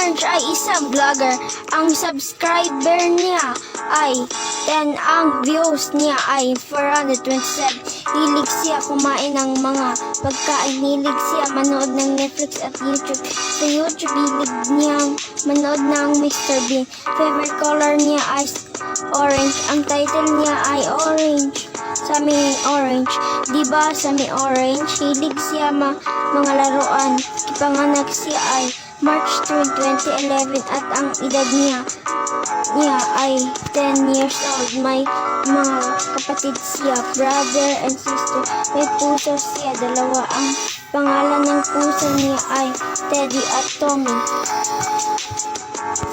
Orange ay isang vlogger. Ang subscriber niya ay 10. Ang views niya ay 427. Hilig siya kumain ng mga pagkain. Hilig siya manood ng Netflix at YouTube. Sa YouTube, hilig niyang manood ng Mr. Bean. Favorite color niya ay orange. Ang title niya ay Orange. Sami Orange. Diba Sami Orange? Hilig siya mga laruan. Ipanganak siya ay March 3, 2011 at ang edad niya ay 10 years old. May mga kapatid siya, brother and sister. May puso siya, dalawa. Ang pangalan ng puso niya ay Teddy at Tommy.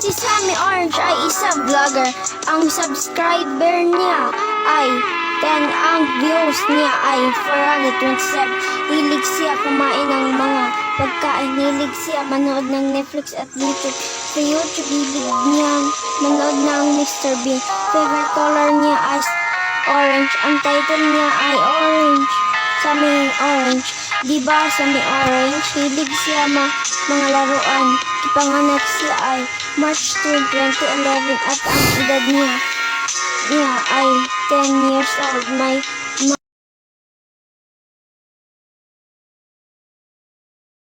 Si Sami Orange ay isang vlogger. Ang subscriber niya ay 10. Ang views niya ay 427. Hilig siya kumain ng mga pagkain. Hilig siya manood ng Netflix at YouTube. Sa YouTube, hilig niyang manood ng Mr. Bean. Favorite color niya ay orange. Ang title niya ay Orange. Sami Orange. Diba Sami Orange? Hilig siya mga laruan. Ipanganak siya ay March 3, 2011 at ang edad niya ay 10 years old. May